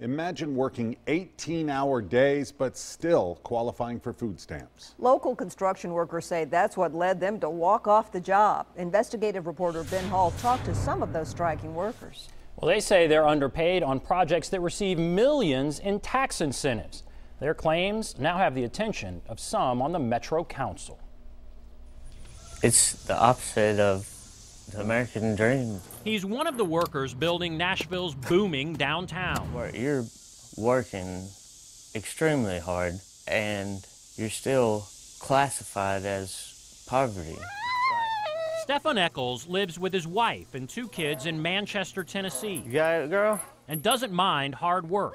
Imagine working 18-hour days, but still qualifying for food stamps. Local construction workers say that's what led them to walk off the job. Investigative reporter Ben Hall talked to some of those striking workers. Well, they say they're underpaid on projects that receive millions in tax incentives. Their claims now have the attention of some on the Metro Council. It's the opposite of the American dream. He's one of the workers building Nashville's booming downtown. Where you're working extremely hard and you're still classified as poverty. Stefan Eccles lives with his wife and 2 kids in Manchester, Tennessee. You got it, girl? And doesn't mind hard work.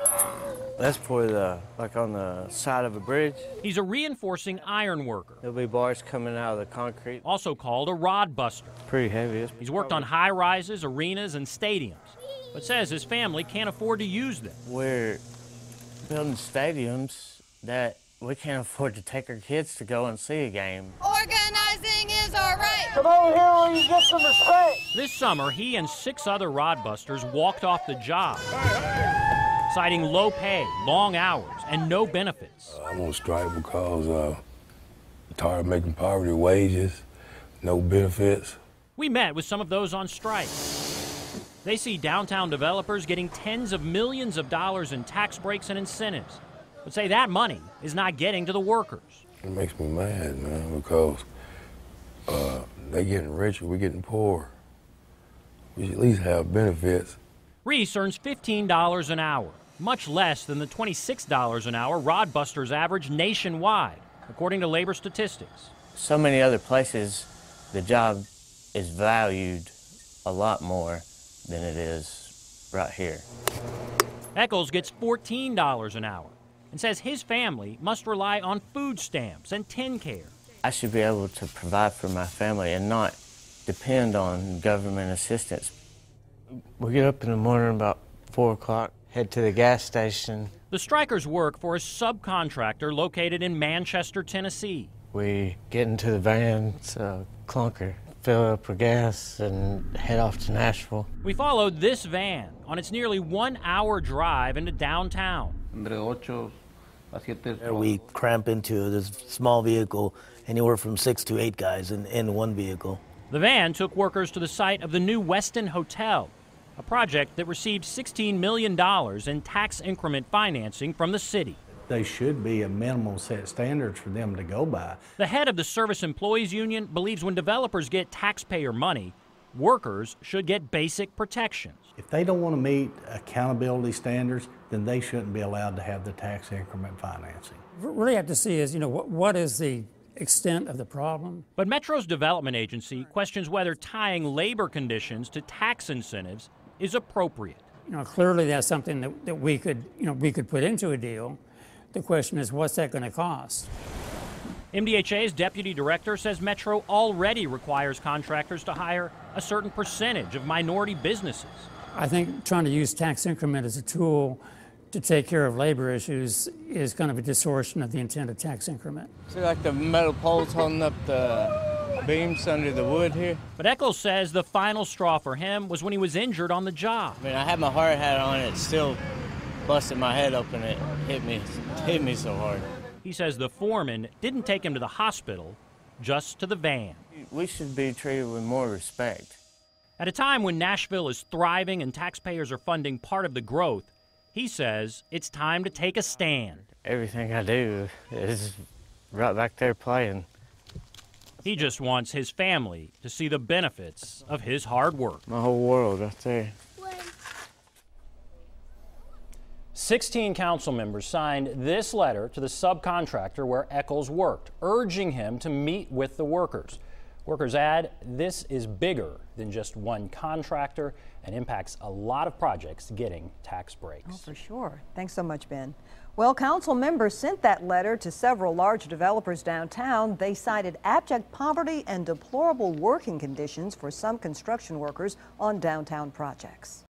That's for like on the side of a bridge. He's a reinforcing iron worker. There'll be bars coming out of the concrete. Also called a rod buster. Pretty heavy. He's worked on high rises, arenas, and stadiums, but says his family can't afford to use them. We're building stadiums that we can't afford to take our kids to go and see a game. Organizing is our right. Come over here where you get some respect. This summer, he and 6 other rod busters walked off the job, citing low pay, long hours, and no benefits. I'm on strike because I'm tired of making poverty wages, no benefits. We met with some of those on strike. They see downtown developers getting tens of millions of dollars in tax breaks and incentives, but say that money is not getting to the workers. It makes me mad, man, because they're getting richer, we're getting poorer. We should at least have benefits. Reese earns $15 an hour, much less than the $26 an hour rod busters average nationwide, according to labor statistics. So many other places, the job is valued a lot more than it is right here. Eccles gets $14 an hour and says his family must rely on food stamps and TennCare. I should be able to provide for my family and not depend on government assistance. We get up in the morning about 4 o'clock, head to the gas station. The strikers work for a subcontractor located in Manchester, Tennessee. We get into the van, it's a clunker, fill up our gas and head off to Nashville. We followed this van on its nearly 1-hour drive into downtown. We cramp into this small vehicle, anywhere from 6 to 8 guys in one vehicle. The van took workers to the site of the new Westin Hotel, a project that received $16 million in tax increment financing from the city. They should be a minimum set standards for them to go by. The head of the Service Employees Union believes when developers get taxpayer money, workers should get basic protections. If they don't want to meet accountability standards, then they shouldn't be allowed to have the tax increment financing. What we really have to see is, what is the extent of the problem? But Metro's development agency questions whether tying labor conditions to tax incentives is appropriate. Clearly that's something that we could put into a deal. The question is, what's that going to cost? MDHA's deputy director says Metro already requires contractors to hire a certain percentage of minority businesses. I think trying to use tax increment as a tool to take care of labor issues is kind of a distortion of the intent of tax increment. See, like the metal poles holding up the beams under the wood here? But Eccles says the final straw for him was when he was injured on the job. I mean, I had my hard hat on, it still busted my head open, it hit me so hard. He says the foreman didn't take him to the hospital, just to the van. We should be treated with more respect. At a time when Nashville is thriving and taxpayers are funding part of the growth, he says it's time to take a stand. Everything I do is right back there playing. He just wants his family to see the benefits of his hard work. My whole world right there. 16 council members signed this letter to the subcontractor where Eccles worked, urging him to meet with the workers. Workers add this is bigger than just one contractor and impacts a lot of projects getting tax breaks. Oh, for sure. Thanks so much, Ben. Well, council members sent that letter to several large developers downtown. They cited abject poverty and deplorable working conditions for some construction workers on downtown projects.